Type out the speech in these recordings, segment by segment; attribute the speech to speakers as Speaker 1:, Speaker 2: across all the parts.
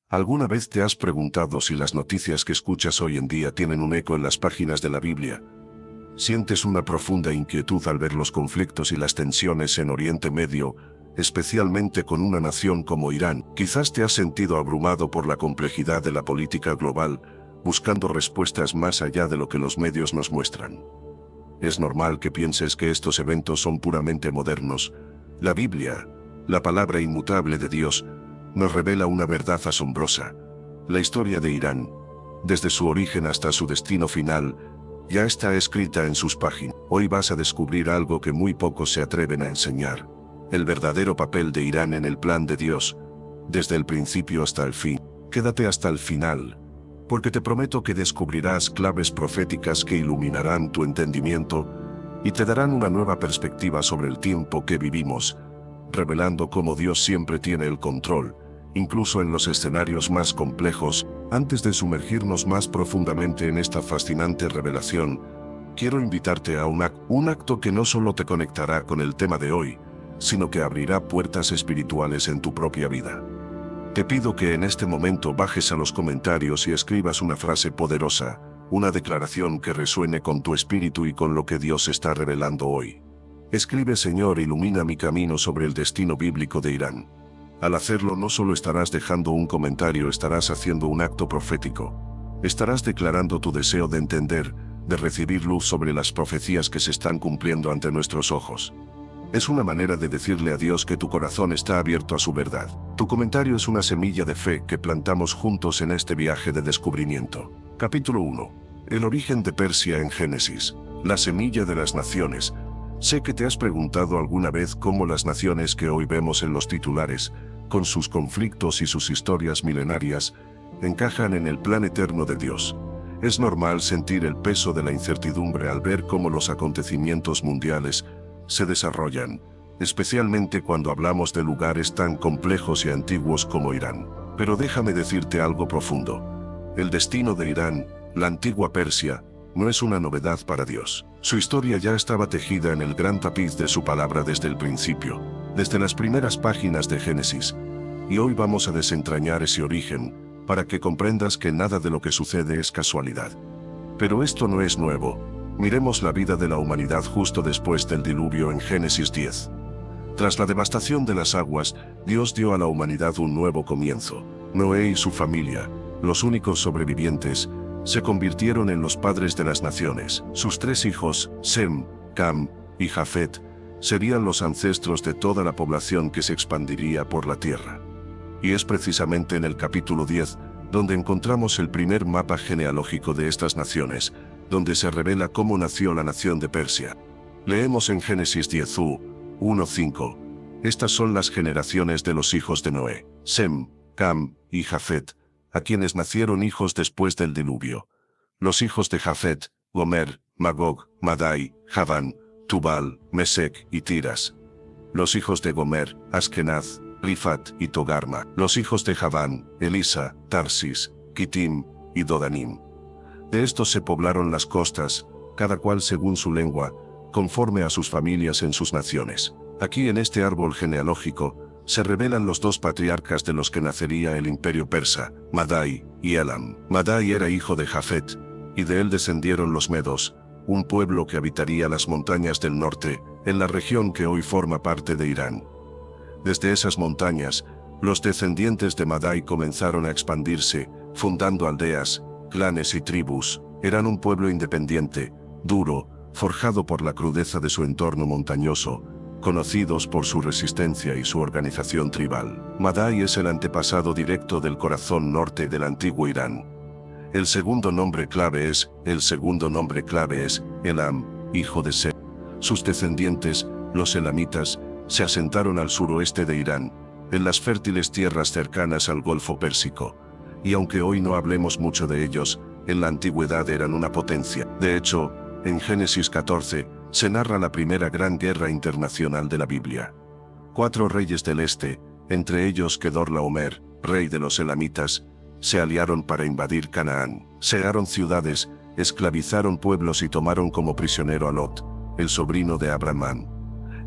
Speaker 1: ¿Alguna vez te has preguntado si las noticias que escuchas hoy en día tienen un eco en las páginas de la Biblia? ¿Sientes una profunda inquietud al ver los conflictos y las tensiones en Oriente Medio, especialmente con una nación como Irán? Quizás te has sentido abrumado por la complejidad de la política global, buscando respuestas más allá de lo que los medios nos muestran. Es normal que pienses que estos eventos son puramente modernos. La Biblia, la palabra inmutable de Dios, nos revela una verdad asombrosa. La historia de Irán, desde su origen hasta su destino final, ya está escrita en sus páginas. Hoy vas a descubrir algo que muy pocos se atreven a enseñar: el verdadero papel de Irán en el plan de Dios, desde el principio hasta el fin. Quédate hasta el final, porque te prometo que descubrirás claves proféticas que iluminarán tu entendimiento y te darán una nueva perspectiva sobre el tiempo que vivimos, revelando cómo Dios siempre tiene el control, incluso en los escenarios más complejos. Antes de sumergirnos más profundamente en esta fascinante revelación, quiero invitarte a un acto que no solo te conectará con el tema de hoy, sino que abrirá puertas espirituales en tu propia vida. Te pido que en este momento bajes a los comentarios y escribas una frase poderosa, una declaración que resuene con tu espíritu y con lo que Dios está revelando hoy. Escribe: Señor, ilumina mi camino sobre el destino bíblico de Irán. Al hacerlo, no solo estarás dejando un comentario, estarás haciendo un acto profético. Estarás declarando tu deseo de entender, de recibir luz sobre las profecías que se están cumpliendo ante nuestros ojos. Es una manera de decirle a Dios que tu corazón está abierto a su verdad. Tu comentario es una semilla de fe que plantamos juntos en este viaje de descubrimiento. Capítulo 1. El origen de Persia en Génesis. La semilla de las naciones. Sé que te has preguntado alguna vez cómo las naciones que hoy vemos en los titulares, con sus conflictos y sus historias milenarias, encajan en el plan eterno de Dios. Es normal sentir el peso de la incertidumbre al ver cómo los acontecimientos mundiales se desarrollan, especialmente cuando hablamos de lugares tan complejos y antiguos como Irán. Pero déjame decirte algo profundo. El destino de Irán, la antigua Persia, no es una novedad para Dios. Su historia ya estaba tejida en el gran tapiz de su palabra desde el principio, desde las primeras páginas de Génesis. Y hoy vamos a desentrañar ese origen, para que comprendas que nada de lo que sucede es casualidad. Pero esto no es nuevo. Miremos la vida de la humanidad justo después del diluvio en Génesis 10. Tras la devastación de las aguas, Dios dio a la humanidad un nuevo comienzo. Noé y su familia, los únicos sobrevivientes, se convirtieron en los padres de las naciones. Sus tres hijos, Sem, Cam y Jafet, serían los ancestros de toda la población que se expandiría por la tierra. Y es precisamente en el capítulo 10 donde encontramos el primer mapa genealógico de estas naciones, donde se revela cómo nació la nación de Persia. Leemos en Génesis 10, 1-5. Estas son las generaciones de los hijos de Noé: Sem, Cam y Jafet, a quienes nacieron hijos después del diluvio. Los hijos de Jafet: Gomer, Magog, Madai, Javán, Tubal, Mesec y Tiras. Los hijos de Gomer: Askenaz, Rifat y Togarma. Los hijos de Javán: Elisa, Tarsis, Kitim y Dodanim. De estos se poblaron las costas, cada cual según su lengua, conforme a sus familias en sus naciones. Aquí en este árbol genealógico, se revelan los dos patriarcas de los que nacería el imperio persa, Madai y Elam. Madai era hijo de Jafet, y de él descendieron los medos, un pueblo que habitaría las montañas del norte, en la región que hoy forma parte de Irán. Desde esas montañas, los descendientes de Madai comenzaron a expandirse, fundando aldeas, clanes y tribus. Eran un pueblo independiente, duro, forjado por la crudeza de su entorno montañoso, conocidos por su resistencia y su organización tribal. Madai es el antepasado directo del corazón norte del antiguo Irán. El segundo nombre clave es Elam, hijo de Sem. Sus descendientes, los elamitas, se asentaron al suroeste de Irán, en las fértiles tierras cercanas al Golfo Pérsico. Y aunque hoy no hablemos mucho de ellos, en la antigüedad eran una potencia. De hecho, en Génesis 14, se narra la primera gran guerra internacional de la Biblia. 4 reyes del este, entre ellos Kedorlaomer, rey de los elamitas, se aliaron para invadir Canaán. Saquearon ciudades, esclavizaron pueblos y tomaron como prisionero a Lot, el sobrino de Abraham.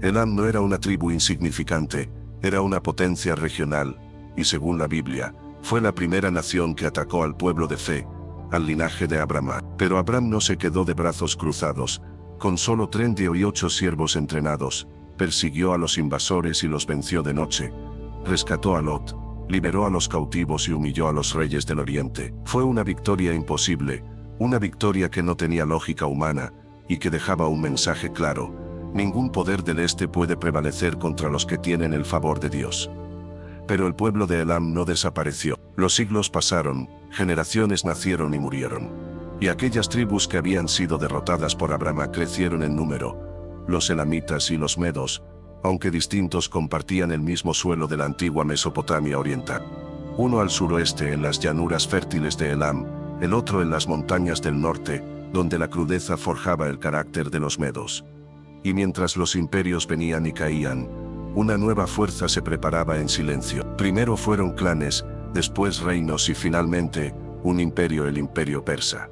Speaker 1: Elam no era una tribu insignificante, era una potencia regional, y según la Biblia, Fue la primera nación que atacó al pueblo de fe, al linaje de Abraham. Pero Abraham no se quedó de brazos cruzados. Con solo 38 siervos entrenados, persiguió a los invasores y los venció de noche. Rescató a Lot, liberó a los cautivos y humilló a los reyes del oriente. Fue una victoria imposible, una victoria que no tenía lógica humana, y que dejaba un mensaje claro: ningún poder del este puede prevalecer contra los que tienen el favor de Dios. Pero el pueblo de Elam no desapareció. Los siglos pasaron, generaciones nacieron y murieron. Y aquellas tribus que habían sido derrotadas por Abraham crecieron en número. Los elamitas y los medos, aunque distintos, compartían el mismo suelo de la antigua Mesopotamia oriental. Uno al suroeste en las llanuras fértiles de Elam, el otro en las montañas del norte, donde la crudeza forjaba el carácter de los medos. Y mientras los imperios venían y caían, una nueva fuerza se preparaba en silencio. Primero fueron clanes, después reinos y finalmente, un imperio, el imperio persa.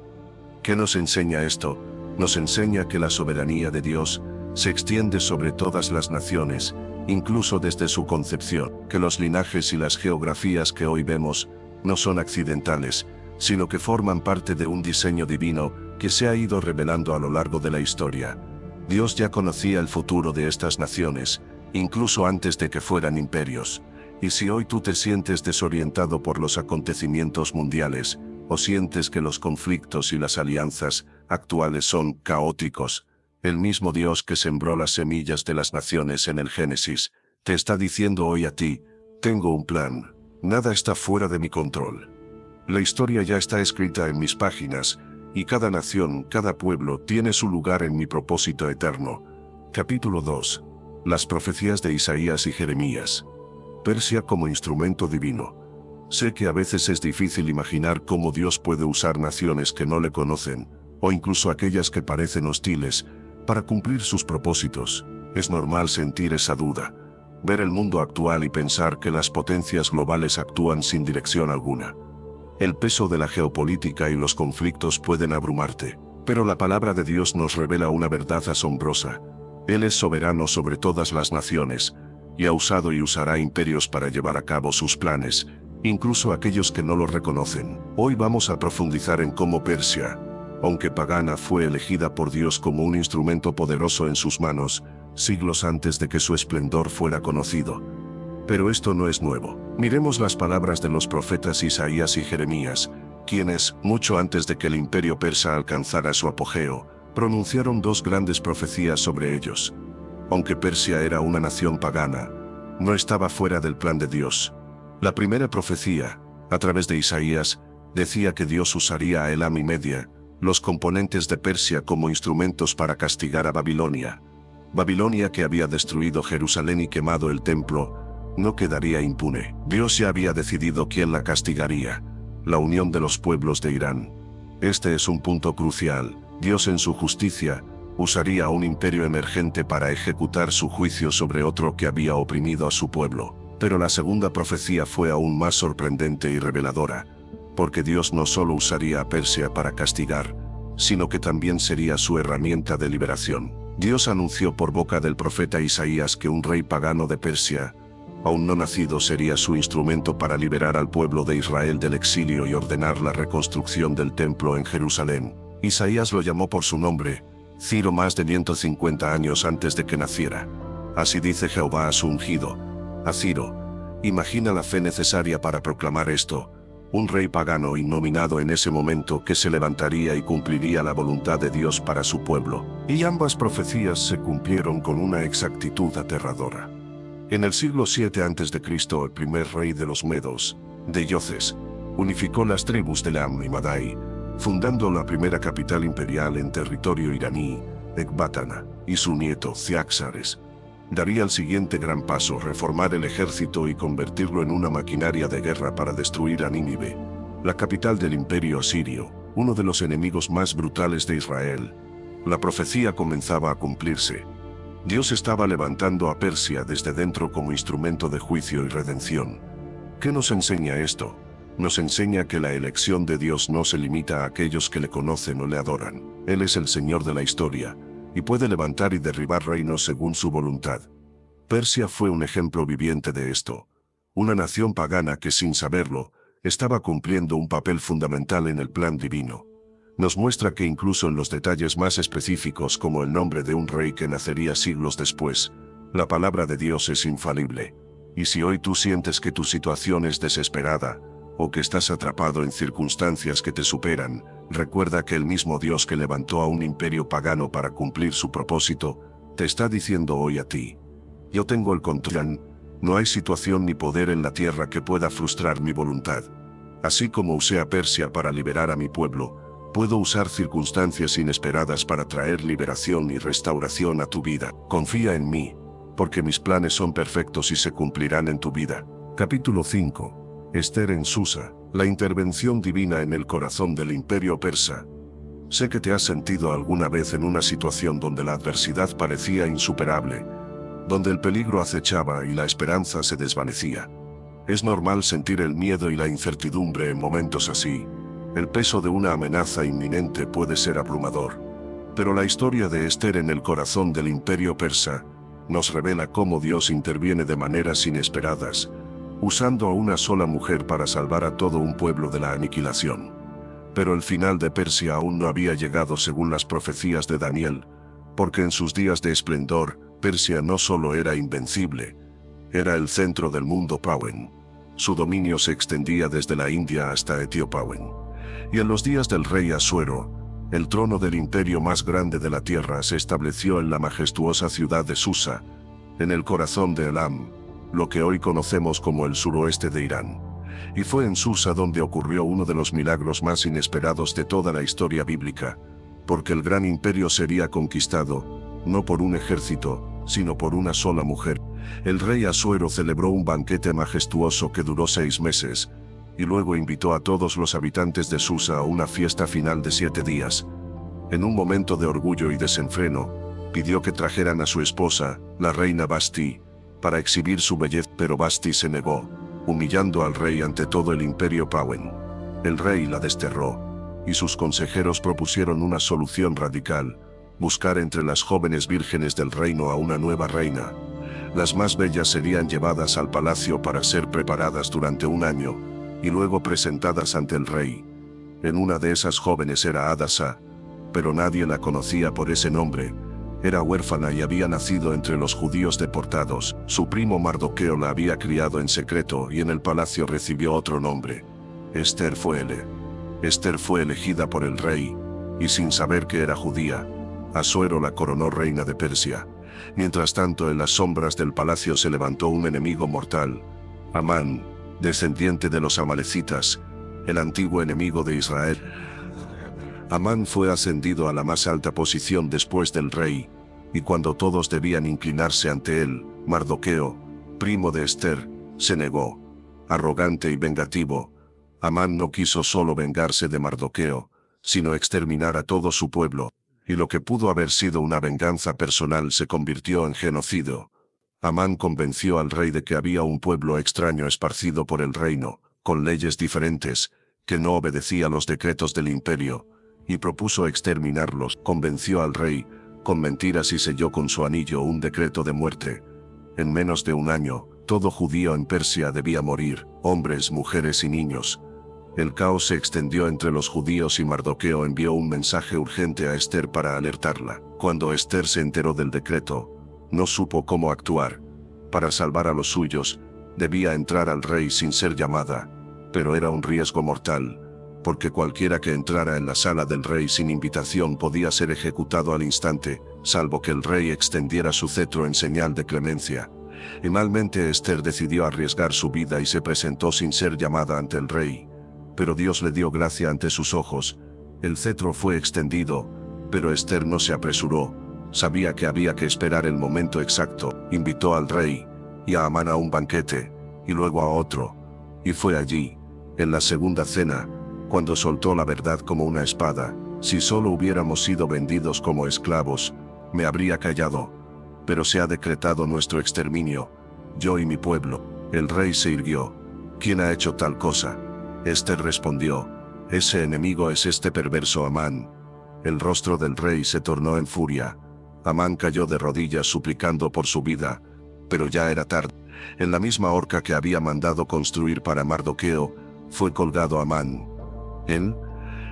Speaker 1: ¿Qué nos enseña esto? Nos enseña que la soberanía de Dios se extiende sobre todas las naciones, incluso desde su concepción, que los linajes y las geografías que hoy vemos no son accidentales, sino que forman parte de un diseño divino que se ha ido revelando a lo largo de la historia. Dios ya conocía el futuro de estas naciones, incluso antes de que fueran imperios. Y si hoy tú te sientes desorientado por los acontecimientos mundiales, o sientes que los conflictos y las alianzas actuales son caóticos, el mismo Dios que sembró las semillas de las naciones en el Génesis, te está diciendo hoy a ti: tengo un plan, nada está fuera de mi control. La historia ya está escrita en mis páginas, y cada nación, cada pueblo tiene su lugar en mi propósito eterno. Capítulo 2. Las profecías de Isaías y Jeremías. Persia como instrumento divino. Sé que a veces es difícil imaginar cómo Dios puede usar naciones que no le conocen, o incluso aquellas que parecen hostiles, para cumplir sus propósitos. Es normal sentir esa duda, ver el mundo actual y pensar que las potencias globales actúan sin dirección alguna. El peso de la geopolítica y los conflictos pueden abrumarte, pero la palabra de Dios nos revela una verdad asombrosa. Él es soberano sobre todas las naciones, y ha usado y usará imperios para llevar a cabo sus planes, incluso aquellos que no lo reconocen. Hoy vamos a profundizar en cómo Persia, aunque pagana, fue elegida por Dios como un instrumento poderoso en sus manos, siglos antes de que su esplendor fuera conocido. Pero esto no es nuevo. Miremos las palabras de los profetas Isaías y Jeremías, quienes, mucho antes de que el imperio persa alcanzara su apogeo, pronunciaron dos grandes profecías sobre ellos. Aunque Persia era una nación pagana, no estaba fuera del plan de Dios. La primera profecía, a través de Isaías, decía que Dios usaría a Elam y Media, los componentes de Persia, como instrumentos para castigar a Babilonia. Babilonia, que había destruido Jerusalén y quemado el templo, no quedaría impune. Dios ya había decidido quién la castigaría: la unión de los pueblos de Irán. Este es un punto crucial. Dios, en su justicia, usaría a un imperio emergente para ejecutar su juicio sobre otro que había oprimido a su pueblo. Pero la segunda profecía fue aún más sorprendente y reveladora, porque Dios no solo usaría a Persia para castigar, sino que también sería su herramienta de liberación. Dios anunció por boca del profeta Isaías que un rey pagano de Persia, aún no nacido, sería su instrumento para liberar al pueblo de Israel del exilio y ordenar la reconstrucción del templo en Jerusalén. Isaías lo llamó por su nombre, Ciro, más de 150 años antes de que naciera. Así dice Jehová a su ungido, a Ciro. Imagina la fe necesaria para proclamar esto: un rey pagano innominado en ese momento, que se levantaría y cumpliría la voluntad de Dios para su pueblo. Y ambas profecías se cumplieron con una exactitud aterradora. En el siglo 7 a.C., el primer rey de los medos, Deioces, unificó las tribus de Elam y Madai, fundando la primera capital imperial en territorio iraní, Ecbátana, y su nieto, Ciaxares, daría el siguiente gran paso: reformar el ejército y convertirlo en una maquinaria de guerra para destruir a Nínive, la capital del imperio asirio, uno de los enemigos más brutales de Israel. La profecía comenzaba a cumplirse. Dios estaba levantando a Persia desde dentro como instrumento de juicio y redención. ¿Qué nos enseña esto? Nos enseña que la elección de Dios no se limita a aquellos que le conocen o le adoran. Él es el Señor de la historia, y puede levantar y derribar reinos según su voluntad. Persia fue un ejemplo viviente de esto. Una nación pagana que, sin saberlo, estaba cumpliendo un papel fundamental en el plan divino. Nos muestra que incluso en los detalles más específicos, como el nombre de un rey que nacería siglos después, la palabra de Dios es infalible. Y si hoy tú sientes que tu situación es desesperada, o que estás atrapado en circunstancias que te superan, recuerda que el mismo Dios que levantó a un imperio pagano para cumplir su propósito, te está diciendo hoy a ti: yo tengo el control. No hay situación ni poder en la tierra que pueda frustrar mi voluntad. Así como usé a Persia para liberar a mi pueblo, puedo usar circunstancias inesperadas para traer liberación y restauración a tu vida. Confía en mí, porque mis planes son perfectos y se cumplirán en tu vida. Capítulo 5. Ester en Susa, la intervención divina en el corazón del imperio persa. Sé que te has sentido alguna vez en una situación donde la adversidad parecía insuperable, donde el peligro acechaba y la esperanza se desvanecía. Es normal sentir el miedo y la incertidumbre en momentos así. El peso de una amenaza inminente puede ser abrumador. Pero la historia de Ester en el corazón del imperio persa nos revela cómo Dios interviene de maneras inesperadas, usando a una sola mujer para salvar a todo un pueblo de la aniquilación. Pero el final de Persia aún no había llegado según las profecías de Daniel, porque en sus días de esplendor, Persia no solo era invencible, era el centro del mundo Pawen. Su dominio se extendía desde la India hasta Etiopía. Y en los días del rey Asuero, el trono del imperio más grande de la tierra se estableció en la majestuosa ciudad de Susa, en el corazón de Elam, lo que hoy conocemos como el suroeste de Irán. Y fue en Susa donde ocurrió uno de los milagros más inesperados de toda la historia bíblica, porque el gran imperio sería conquistado, no por un ejército, sino por una sola mujer. El rey Asuero celebró un banquete majestuoso que duró 6 meses, y luego invitó a todos los habitantes de Susa a una fiesta final de 7 días. En un momento de orgullo y desenfreno, pidió que trajeran a su esposa, la reina Basti, para exhibir su belleza, pero Basti se negó, humillando al rey ante todo el imperio Pawen. El rey la desterró, y sus consejeros propusieron una solución radical: buscar entre las jóvenes vírgenes del reino a una nueva reina. Las más bellas serían llevadas al palacio para ser preparadas durante 1 año, y luego presentadas ante el rey. En una de esas jóvenes era Hadasa, pero nadie la conocía por ese nombre. Era huérfana y había nacido entre los judíos deportados. Su primo Mardoqueo la había criado en secreto y en el palacio recibió otro nombre. Ester fue elegida por el rey, y sin saber que era judía, Asuero la coronó reina de Persia. Mientras tanto, en las sombras del palacio se levantó un enemigo mortal: Amán, descendiente de los amalecitas, el antiguo enemigo de Israel. Amán fue ascendido a la más alta posición después del rey, y cuando todos debían inclinarse ante él, Mardoqueo, primo de Ester, se negó. Arrogante y vengativo, Amán no quiso solo vengarse de Mardoqueo, sino exterminar a todo su pueblo, y lo que pudo haber sido una venganza personal se convirtió en genocidio. Amán convenció al rey de que había un pueblo extraño esparcido por el reino, con leyes diferentes, que no obedecía los decretos del imperio, y propuso exterminarlos. Convenció al rey, con mentiras, y selló con su anillo un decreto de muerte. En menos de 1 año, todo judío en Persia debía morir, hombres, mujeres y niños. El caos se extendió entre los judíos y Mardoqueo envió un mensaje urgente a Ester para alertarla. Cuando Ester se enteró del decreto, no supo cómo actuar. Para salvar a los suyos, debía entrar al rey sin ser llamada, pero era un riesgo mortal, porque cualquiera que entrara en la sala del rey sin invitación podía ser ejecutado al instante, salvo que el rey extendiera su cetro en señal de clemencia. Finalmente Ester decidió arriesgar su vida y se presentó sin ser llamada ante el rey. Pero Dios le dio gracia ante sus ojos. El cetro fue extendido, pero Ester no se apresuró. Sabía que había que esperar el momento exacto. Invitó al rey y a Amán a un banquete, y luego a otro. Y fue allí, en la segunda cena, cuando soltó la verdad como una espada: si solo hubiéramos sido vendidos como esclavos, me habría callado. Pero se ha decretado nuestro exterminio, yo y mi pueblo. El rey se irguió. ¿Quién ha hecho tal cosa? Ester respondió: ese enemigo es este perverso Amán. El rostro del rey se tornó en furia. Amán cayó de rodillas suplicando por su vida, pero ya era tarde. En la misma horca que había mandado construir para Mardoqueo, Fue colgado Amán.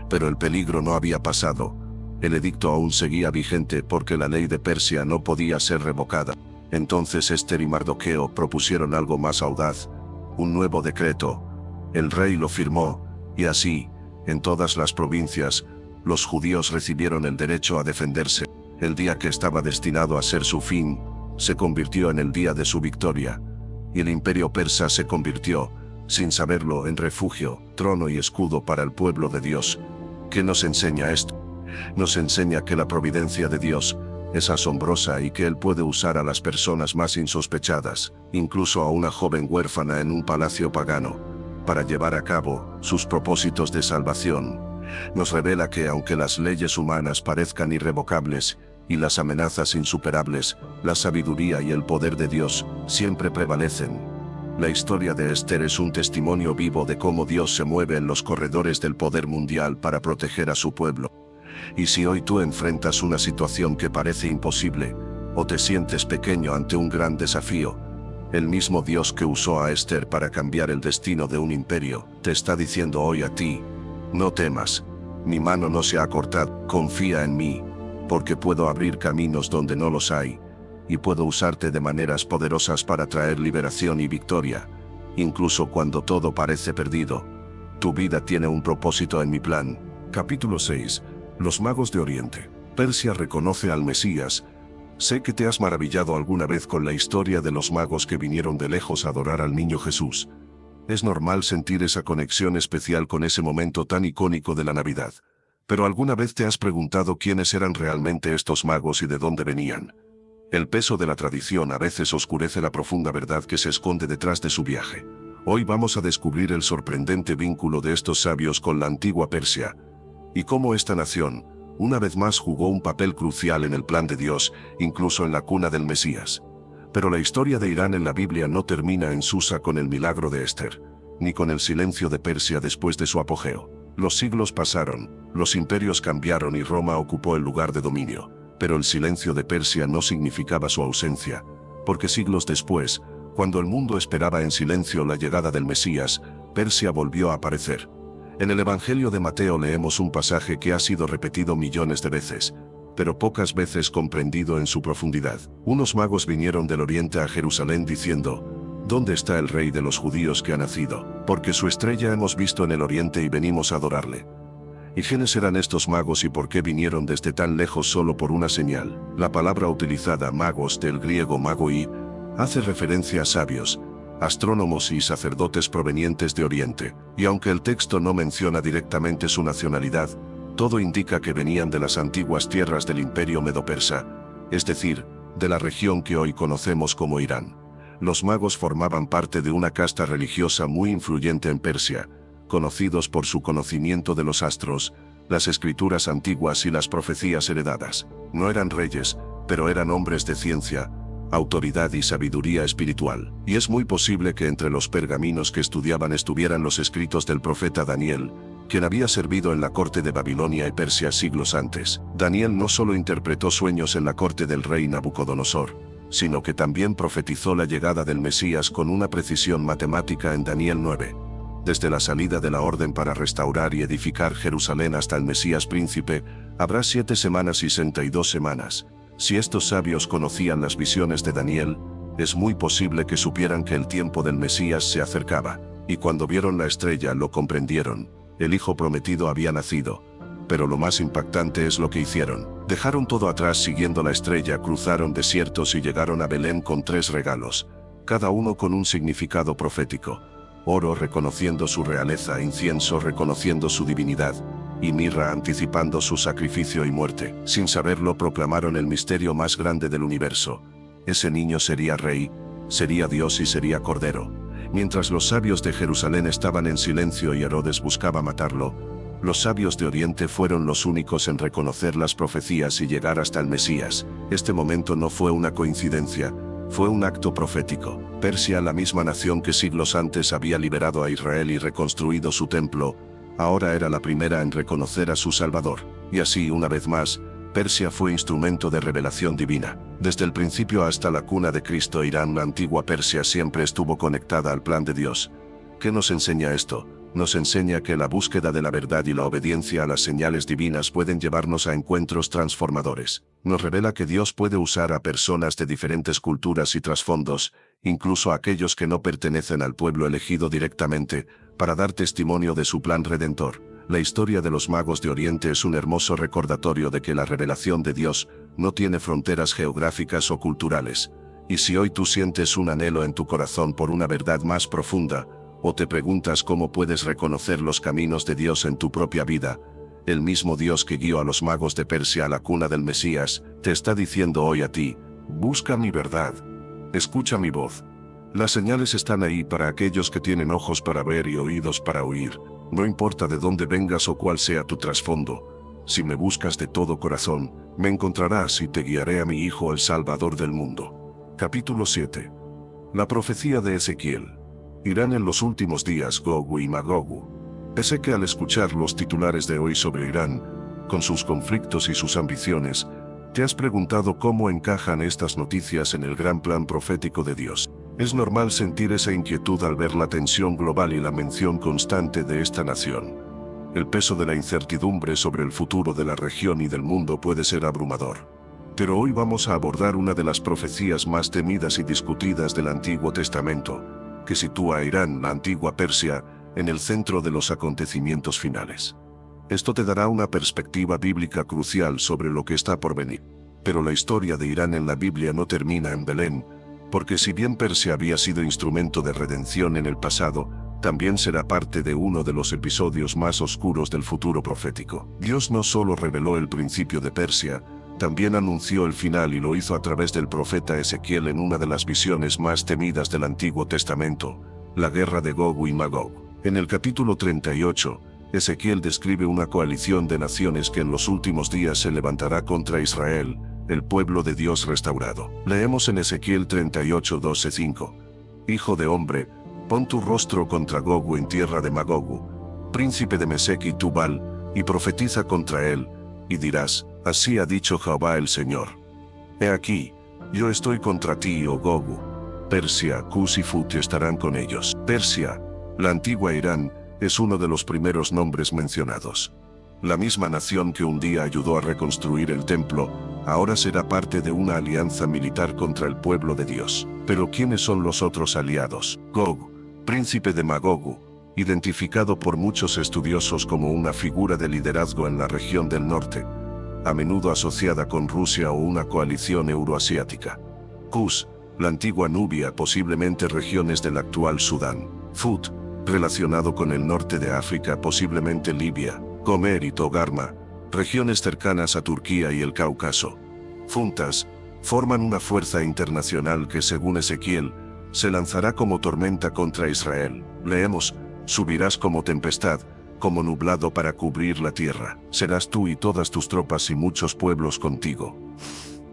Speaker 1: Pero el peligro no había pasado. El edicto aún seguía vigente porque la ley de Persia no podía ser revocada. Entonces Ester y Mardoqueo propusieron algo más audaz, un nuevo decreto. El rey lo firmó, y así, en todas las provincias, los judíos recibieron el derecho a defenderse. El día que estaba destinado a ser su fin, se convirtió en el día de su victoria, y el imperio persa se convirtió, sin saberlo, en refugio, trono y escudo para el pueblo de Dios. ¿Qué nos enseña esto? Nos enseña que la providencia de Dios es asombrosa y que Él puede usar a las personas más insospechadas, incluso a una joven huérfana en un palacio pagano, para llevar a cabo sus propósitos de salvación. Nos revela que aunque las leyes humanas parezcan irrevocables y las amenazas insuperables, la sabiduría y el poder de Dios siempre prevalecen. La historia de Ester es un testimonio vivo de cómo Dios se mueve en los corredores del poder mundial para proteger a su pueblo. Y si hoy tú enfrentas una situación que parece imposible, o te sientes pequeño ante un gran desafío, el mismo Dios que usó a Ester para cambiar el destino de un imperio, te está diciendo hoy a ti: no temas, mi mano no se ha cortado, confía en mí, porque puedo abrir caminos donde no los hay, y puedo usarte de maneras poderosas para traer liberación y victoria, incluso cuando todo parece perdido. Tu vida tiene un propósito en mi plan. Capítulo 6. Los magos de Oriente. Persia reconoce al Mesías. Sé que te has maravillado alguna vez con la historia de los magos que vinieron de lejos a adorar al niño Jesús. Es normal sentir esa conexión especial con ese momento tan icónico de la Navidad. Pero ¿alguna vez te has preguntado quiénes eran realmente estos magos y de dónde venían? El peso de la tradición a veces oscurece la profunda verdad que se esconde detrás de su viaje. Hoy vamos a descubrir el sorprendente vínculo de estos sabios con la antigua Persia, y cómo esta nación, una vez más, jugó un papel crucial en el plan de Dios, incluso en la cuna del Mesías. Pero la historia de Irán en la Biblia no termina en Susa con el milagro de Ester, ni con el silencio de Persia después de su apogeo. Los siglos pasaron, los imperios cambiaron y Roma ocupó el lugar de dominio. Pero el silencio de Persia no significaba su ausencia, porque siglos después, cuando el mundo esperaba en silencio la llegada del Mesías, Persia volvió a aparecer. En el Evangelio de Mateo leemos un pasaje que ha sido repetido millones de veces, pero pocas veces comprendido en su profundidad. Unos magos vinieron del oriente a Jerusalén diciendo: ¿dónde está el rey de los judíos que ha nacido? Porque su estrella hemos visto en el oriente y venimos a adorarle. ¿Y quiénes eran estos magos y por qué vinieron desde tan lejos solo por una señal? La palabra utilizada, magos, del griego magoi, hace referencia a sabios, astrónomos y sacerdotes provenientes de Oriente, y aunque el texto no menciona directamente su nacionalidad, todo indica que venían de las antiguas tierras del imperio medo-persa, es decir, de la región que hoy conocemos como Irán. Los magos formaban parte de una casta religiosa muy influyente en Persia, conocidos por su conocimiento de los astros, las escrituras antiguas y las profecías heredadas. No eran reyes, pero eran hombres de ciencia, autoridad y sabiduría espiritual. Y es muy posible que entre los pergaminos que estudiaban estuvieran los escritos del profeta Daniel, quien había servido en la corte de Babilonia y Persia siglos antes. Daniel no solo interpretó sueños en la corte del rey Nabucodonosor, sino que también profetizó la llegada del Mesías con una precisión matemática en Daniel 9. Desde la salida de la orden para restaurar y edificar Jerusalén hasta el Mesías príncipe, habrá 7 semanas y 62 semanas. Si estos sabios conocían las visiones de Daniel, es muy posible que supieran que el tiempo del Mesías se acercaba, y cuando vieron la estrella lo comprendieron: el Hijo prometido había nacido. Pero lo más impactante es lo que hicieron. Dejaron todo atrás siguiendo la estrella, cruzaron desiertos y llegaron a Belén con 3 regalos, cada uno con un significado profético: oro reconociendo su realeza, incienso reconociendo su divinidad, y mirra anticipando su sacrificio y muerte. Sin saberlo proclamaron el misterio más grande del universo: ese niño sería rey, sería Dios y sería cordero. Mientras los sabios de Jerusalén estaban en silencio y Herodes buscaba matarlo, los sabios de Oriente fueron los únicos en reconocer las profecías y llegar hasta el Mesías. Este momento no fue una coincidencia, fue un acto profético. Persia, la misma nación que siglos antes había liberado a Israel y reconstruido su templo, ahora era la primera en reconocer a su Salvador. Y así, una vez más, Persia fue instrumento de revelación divina. Desde el principio hasta la cuna de Cristo, Irán, la antigua Persia, siempre estuvo conectada al plan de Dios. ¿Qué nos enseña esto? Nos enseña que la búsqueda de la verdad y la obediencia a las señales divinas pueden llevarnos a encuentros transformadores. Nos revela que Dios puede usar a personas de diferentes culturas y trasfondos, incluso a aquellos que no pertenecen al pueblo elegido directamente, para dar testimonio de su plan redentor. La historia de los magos de Oriente es un hermoso recordatorio de que la revelación de Dios no tiene fronteras geográficas o culturales. Y si hoy tú sientes un anhelo en tu corazón por una verdad más profunda, o te preguntas cómo puedes reconocer los caminos de Dios en tu propia vida, el mismo Dios que guió a los magos de Persia a la cuna del Mesías, te está diciendo hoy a ti: busca mi verdad. Escucha mi voz. Las señales están ahí para aquellos que tienen ojos para ver y oídos para oír. No importa de dónde vengas o cuál sea tu trasfondo. Si me buscas de todo corazón, me encontrarás y te guiaré a mi Hijo el Salvador del mundo. Capítulo 7. La profecía de Ezequiel. Irán en los últimos días Gogu y Magogu. Sé que al escuchar los titulares de hoy sobre Irán, con sus conflictos y sus ambiciones, te has preguntado cómo encajan estas noticias en el gran plan profético de Dios. Es normal sentir esa inquietud al ver la tensión global y la mención constante de esta nación. El peso de la incertidumbre sobre el futuro de la región y del mundo puede ser abrumador. Pero hoy vamos a abordar una de las profecías más temidas y discutidas del Antiguo Testamento, que sitúa a Irán, la antigua Persia, en el centro de los acontecimientos finales. Esto te dará una perspectiva bíblica crucial sobre lo que está por venir. Pero la historia de Irán en la Biblia no termina en Belén, porque si bien Persia había sido instrumento de redención en el pasado, también será parte de uno de los episodios más oscuros del futuro profético. Dios no solo reveló el principio de Persia, también anunció el final y lo hizo a través del profeta Ezequiel en una de las visiones más temidas del Antiguo Testamento, la guerra de Gog y Magog. En el capítulo 38, Ezequiel describe una coalición de naciones que en los últimos días se levantará contra Israel, el pueblo de Dios restaurado. Leemos en Ezequiel 38, 12-5. Hijo de hombre, pon tu rostro contra Gogu en tierra de Magogu, príncipe de Mesec y Tubal, y profetiza contra él, y dirás: así ha dicho Jehová el Señor. He aquí, yo estoy contra ti, oh Gogu. Persia, Cus y Fut estarán con ellos. Persia, la antigua Irán, es uno de los primeros nombres mencionados. La misma nación que un día ayudó a reconstruir el templo, ahora será parte de una alianza militar contra el pueblo de Dios. Pero ¿quiénes son los otros aliados? Gog, príncipe de Magogu, identificado por muchos estudiosos como una figura de liderazgo en la región del norte, a menudo asociada con Rusia o una coalición euroasiática. Cus, la antigua Nubia, posiblemente regiones del actual Sudán. Fut, relacionado con el norte de África, posiblemente Libia. Gomer y Togarma, regiones cercanas a Turquía y el Cáucaso. Juntas, forman una fuerza internacional que, según Ezequiel, se lanzará como tormenta contra Israel. Leemos: subirás como tempestad, como nublado para cubrir la tierra. Serás tú y todas tus tropas y muchos pueblos contigo.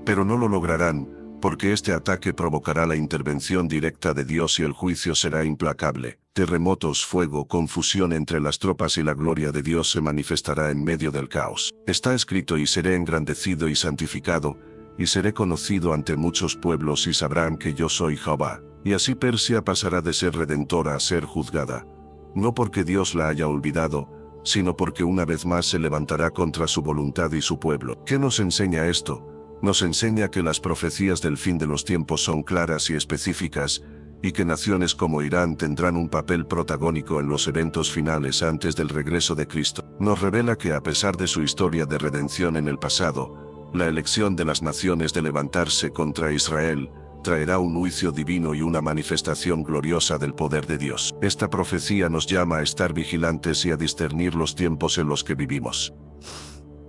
Speaker 1: Pero no lo lograrán, porque este ataque provocará la intervención directa de Dios y el juicio será implacable. Terremotos, fuego, confusión entre las tropas y la gloria de Dios se manifestará en medio del caos. Está escrito: y seré engrandecido y santificado, y seré conocido ante muchos pueblos y sabrán que yo soy Jehová. Y así Persia pasará de ser redentora a ser juzgada. No porque Dios la haya olvidado, sino porque una vez más se levantará contra su voluntad y su pueblo. ¿Qué nos enseña esto? Nos enseña que las profecías del fin de los tiempos son claras y específicas, y que naciones como Irán tendrán un papel protagónico en los eventos finales antes del regreso de Cristo. Nos revela que a pesar de su historia de redención en el pasado, la elección de las naciones de levantarse contra Israel traerá un juicio divino y una manifestación gloriosa del poder de Dios. Esta profecía nos llama a estar vigilantes y a discernir los tiempos en los que vivimos.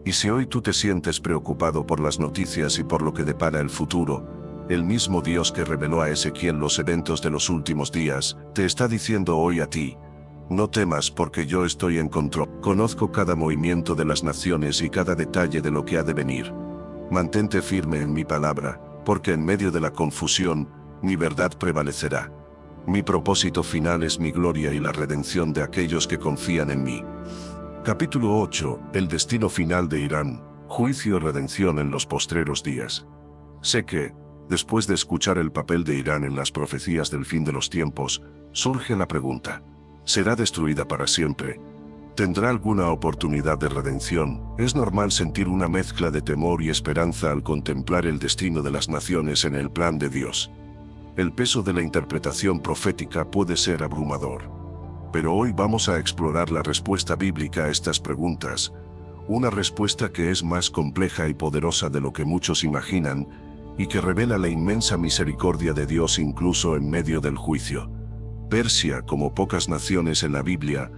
Speaker 1: Y si hoy tú te sientes preocupado por las noticias y por lo que depara el futuro, el mismo Dios que reveló a Ezequiel los eventos de los últimos días, te está diciendo hoy a ti: no temas, porque yo estoy en control. Conozco cada movimiento de las naciones y cada detalle de lo que ha de venir. Mantente firme en mi palabra, porque en medio de la confusión, mi verdad prevalecerá. Mi propósito final es mi gloria y la redención de aquellos que confían en mí. Capítulo 8. El destino final de Irán. Juicio y redención en los postreros días. Sé que, después de escuchar el papel de Irán en las profecías del fin de los tiempos, surge la pregunta: será destruida para siempre. ¿Tendrá alguna oportunidad de redención? Es normal sentir una mezcla de temor y esperanza al contemplar el destino de las naciones en el plan de Dios. El peso de la interpretación profética puede ser abrumador. Pero hoy vamos a explorar la respuesta bíblica a estas preguntas, una respuesta que es más compleja y poderosa de lo que muchos imaginan, y que revela la inmensa misericordia de Dios incluso en medio del juicio. Persia, como pocas naciones en la Biblia,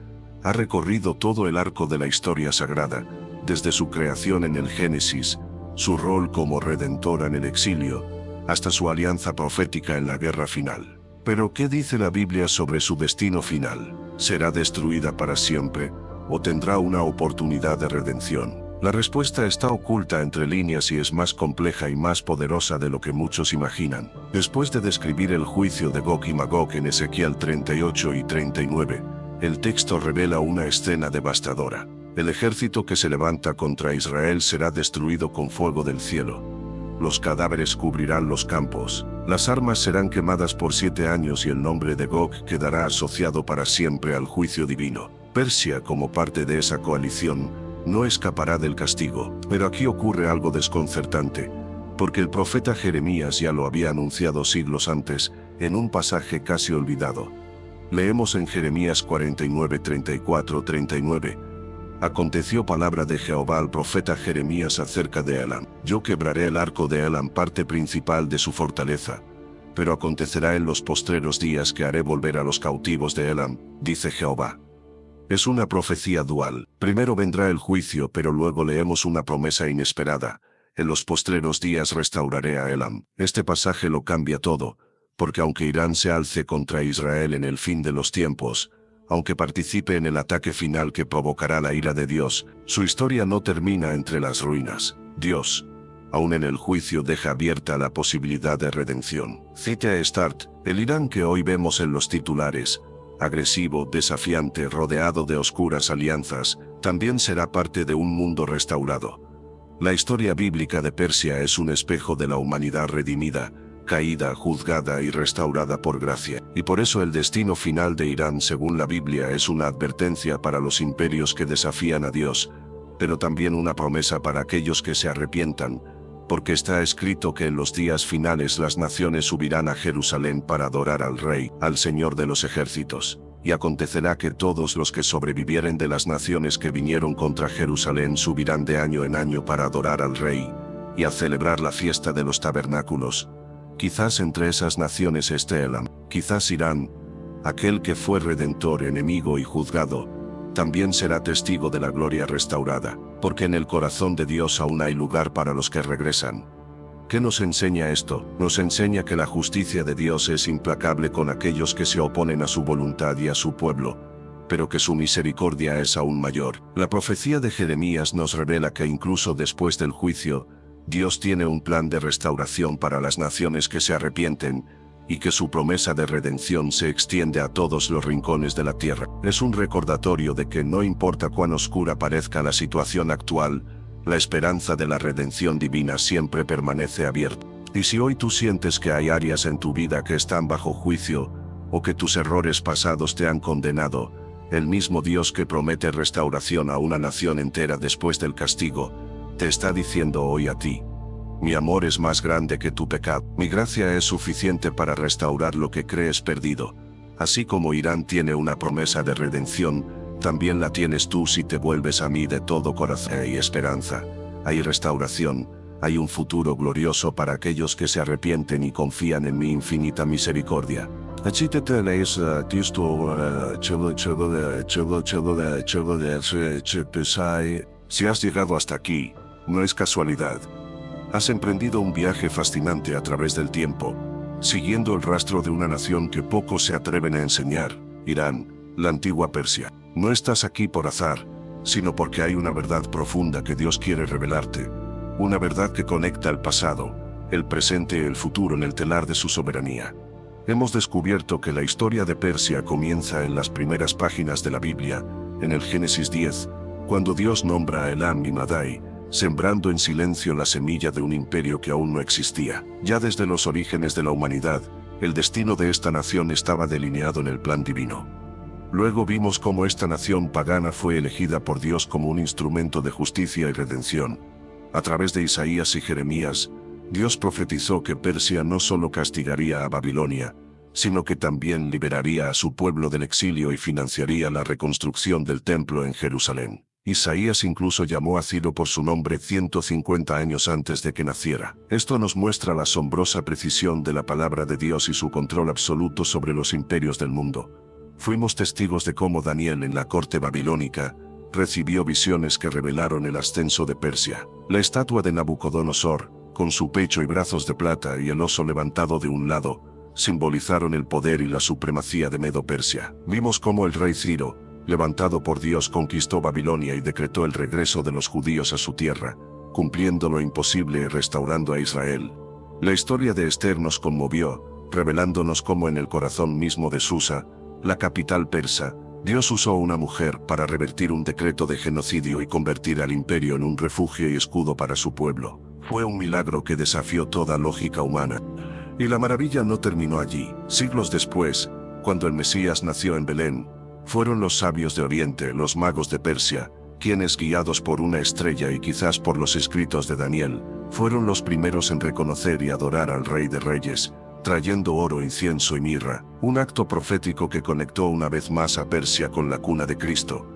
Speaker 1: ha recorrido todo el arco de la historia sagrada, desde su creación en el Génesis, su rol como redentora en el exilio, hasta su alianza profética en la guerra final. Pero ¿qué dice la Biblia sobre su destino final? ¿Será destruida para siempre, o tendrá una oportunidad de redención? La respuesta está oculta entre líneas y es más compleja y más poderosa de lo que muchos imaginan. Después de describir el juicio de Gog y Magog en Ezequiel 38 y 39, el texto revela una escena devastadora. El ejército que se levanta contra Israel será destruido con fuego del cielo. Los cadáveres cubrirán los campos. Las armas serán quemadas por 7 años y el nombre de Gog quedará asociado para siempre al juicio divino. Persia, como parte de esa coalición, no escapará del castigo. Pero aquí ocurre algo desconcertante, porque el profeta Jeremías ya lo había anunciado siglos antes, en un pasaje casi olvidado. Leemos en Jeremías 49, 34, 39. Aconteció palabra de Jehová al profeta Jeremías acerca de Elam. Yo quebraré el arco de Elam, parte principal de su fortaleza. Pero acontecerá en los postreros días que haré volver a los cautivos de Elam, dice Jehová. Es una profecía dual. Primero vendrá el juicio, pero luego leemos una promesa inesperada. En los postreros días restauraré a Elam. Este pasaje lo cambia todo, porque aunque Irán se alce contra Israel en el fin de los tiempos, aunque participe en el ataque final que provocará la ira de Dios, su historia no termina entre las ruinas. Dios, aún en el juicio, deja abierta la posibilidad de redención. Cita Start, el Irán que hoy vemos en los titulares, agresivo, desafiante, rodeado de oscuras alianzas, también será parte de un mundo restaurado. La historia bíblica de Persia es un espejo de la humanidad redimida, caída, juzgada y restaurada por gracia. Y por eso el destino final de Irán, según la Biblia, es una advertencia para los imperios que desafían a Dios, pero también una promesa para aquellos que se arrepientan, porque está escrito que en los días finales las naciones subirán a Jerusalén para adorar al Rey, al Señor de los ejércitos. Y acontecerá que todos los que sobrevivieren de las naciones que vinieron contra Jerusalén subirán de año en año para adorar al Rey, y a celebrar la fiesta de los tabernáculos. Quizás entre esas naciones esté Elam, quizás Irán, aquel que fue redentor, enemigo y juzgado, también será testigo de la gloria restaurada, porque en el corazón de Dios aún hay lugar para los que regresan. ¿Qué nos enseña esto? Nos enseña que la justicia de Dios es implacable con aquellos que se oponen a su voluntad y a su pueblo, pero que su misericordia es aún mayor. La profecía de Jeremías nos revela que incluso después del juicio, Dios tiene un plan de restauración para las naciones que se arrepienten, y que su promesa de redención se extiende a todos los rincones de la tierra. Es un recordatorio de que no importa cuán oscura parezca la situación actual, la esperanza de la redención divina siempre permanece abierta. Y si hoy tú sientes que hay áreas en tu vida que están bajo juicio, o que tus errores pasados te han condenado, el mismo Dios que promete restauración a una nación entera después del castigo, te está diciendo hoy a ti: mi amor es más grande que tu pecado. Mi gracia es suficiente para restaurar lo que crees perdido. Así como Irán tiene una promesa de redención, también la tienes tú si te vuelves a mí de todo corazón. Hay esperanza, hay restauración, hay un futuro glorioso para aquellos que se arrepienten y confían en mi infinita misericordia. Si has llegado hasta aquí, no es casualidad. Has emprendido un viaje fascinante a través del tiempo, siguiendo el rastro de una nación que pocos se atreven a enseñar, Irán, la antigua Persia. No estás aquí por azar, sino porque hay una verdad profunda que Dios quiere revelarte, una verdad que conecta el pasado, el presente y el futuro en el telar de su soberanía. Hemos descubierto que la historia de Persia comienza en las primeras páginas de la Biblia, en el Génesis 10, cuando Dios nombra a Elam y Madai, sembrando en silencio la semilla de un imperio que aún no existía. Ya desde los orígenes de la humanidad, el destino de esta nación estaba delineado en el plan divino. Luego vimos cómo esta nación pagana fue elegida por Dios como un instrumento de justicia y redención. A través de Isaías y Jeremías, Dios profetizó que Persia no solo castigaría a Babilonia, sino que también liberaría a su pueblo del exilio y financiaría la reconstrucción del templo en Jerusalén. Isaías incluso llamó a Ciro por su nombre 150 años antes de que naciera. Esto nos muestra la asombrosa precisión de la palabra de Dios y su control absoluto sobre los imperios del mundo. Fuimos testigos de cómo Daniel en la corte babilónica recibió visiones que revelaron el ascenso de Persia. La estatua de Nabucodonosor, con su pecho y brazos de plata y el oso levantado de un lado, simbolizaron el poder y la supremacía de Medo-Persia. Vimos cómo el rey Ciro, levantado por Dios, conquistó Babilonia y decretó el regreso de los judíos a su tierra, cumpliendo lo imposible y restaurando a Israel. La historia de Esther nos conmovió, revelándonos cómo en el corazón mismo de Susa, la capital persa, Dios usó una mujer para revertir un decreto de genocidio y convertir al imperio en un refugio y escudo para su pueblo. Fue un milagro que desafió toda lógica humana. Y la maravilla no terminó allí. Siglos después, cuando el Mesías nació en Belén, fueron los sabios de Oriente, los magos de Persia, quienes, guiados por una estrella y quizás por los escritos de Daniel, fueron los primeros en reconocer y adorar al Rey de Reyes, trayendo oro, incienso y mirra, un acto profético que conectó una vez más a Persia con la cuna de Cristo.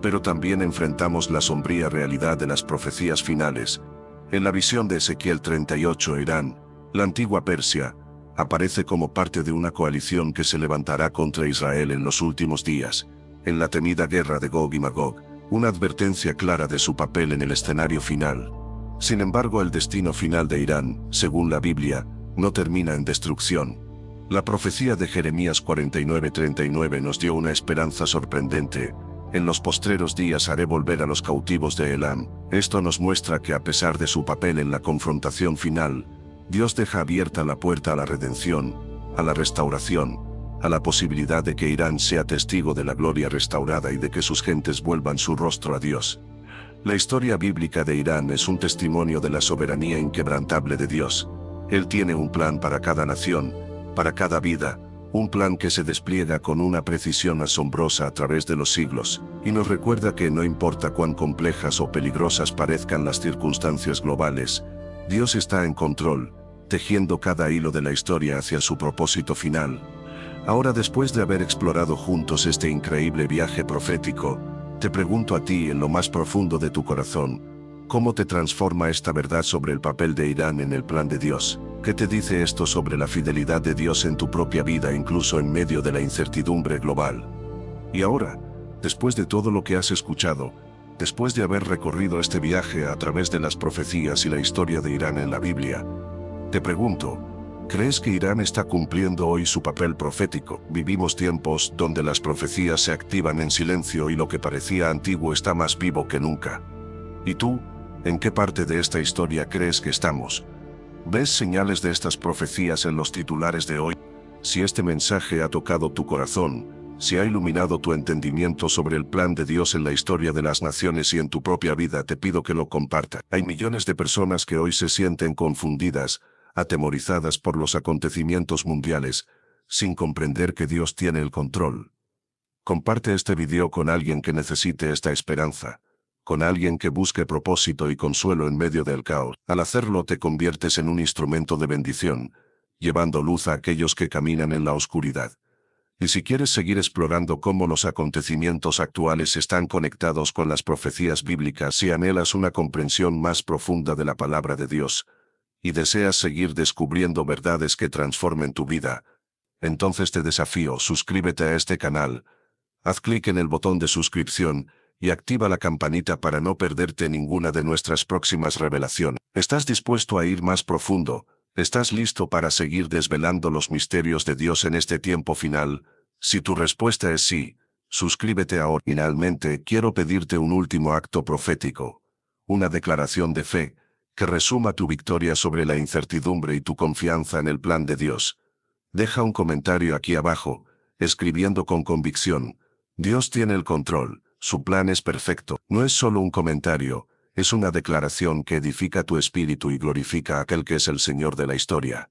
Speaker 1: Pero también enfrentamos la sombría realidad de las profecías finales. En la visión de Ezequiel 38, Irán, la antigua Persia, aparece como parte de una coalición que se levantará contra Israel en los últimos días, en la temida guerra de Gog y Magog, una advertencia clara de su papel en el escenario final. Sin embargo, el destino final de Irán, según la Biblia, no termina en destrucción. La profecía de Jeremías 49:39 nos dio una esperanza sorprendente. En los postreros días haré volver a los cautivos de Elam. Esto nos muestra que a pesar de su papel en la confrontación final, Dios deja abierta la puerta a la redención, a la restauración, a la posibilidad de que Irán sea testigo de la gloria restaurada y de que sus gentes vuelvan su rostro a Dios. La historia bíblica de Irán es un testimonio de la soberanía inquebrantable de Dios. Él tiene un plan para cada nación, para cada vida, un plan que se despliega con una precisión asombrosa a través de los siglos, y nos recuerda que no importa cuán complejas o peligrosas parezcan las circunstancias globales, Dios está en control, tejiendo cada hilo de la historia hacia su propósito final. Ahora, después de haber explorado juntos este increíble viaje profético, te pregunto a ti en lo más profundo de tu corazón, ¿cómo te transforma esta verdad sobre el papel de Irán en el plan de Dios? ¿Qué te dice esto sobre la fidelidad de Dios en tu propia vida, incluso en medio de la incertidumbre global? Y ahora, después de todo lo que has escuchado, después de haber recorrido este viaje a través de las profecías y la historia de Irán en la Biblia, te pregunto, ¿crees que Irán está cumpliendo hoy su papel profético? Vivimos tiempos donde las profecías se activan en silencio y lo que parecía antiguo está más vivo que nunca. ¿Y tú, en qué parte de esta historia crees que estamos? ¿Ves señales de estas profecías en los titulares de hoy? Si este mensaje ha tocado tu corazón, si ha iluminado tu entendimiento sobre el plan de Dios en la historia de las naciones y en tu propia vida, te pido que lo compartas. Hay millones de personas que hoy se sienten confundidas, atemorizadas por los acontecimientos mundiales, sin comprender que Dios tiene el control. Comparte este video con alguien que necesite esta esperanza, con alguien que busque propósito y consuelo en medio del caos. Al hacerlo, te conviertes en un instrumento de bendición, llevando luz a aquellos que caminan en la oscuridad. Y si quieres seguir explorando cómo los acontecimientos actuales están conectados con las profecías bíblicas, si anhelas una comprensión más profunda de la palabra de Dios, y deseas seguir descubriendo verdades que transformen tu vida, entonces te desafío, suscríbete a este canal, haz clic en el botón de suscripción, y activa la campanita para no perderte ninguna de nuestras próximas revelaciones. ¿Estás dispuesto a ir más profundo? ¿Estás listo para seguir desvelando los misterios de Dios en este tiempo final? Si tu respuesta es sí, suscríbete ahora. Finalmente, quiero pedirte un último acto profético, una declaración de fe, que resuma tu victoria sobre la incertidumbre y tu confianza en el plan de Dios. Deja un comentario aquí abajo, escribiendo con convicción: Dios tiene el control. Su plan es perfecto. No es solo un comentario, es una declaración que edifica tu espíritu y glorifica a aquel que es el Señor de la historia.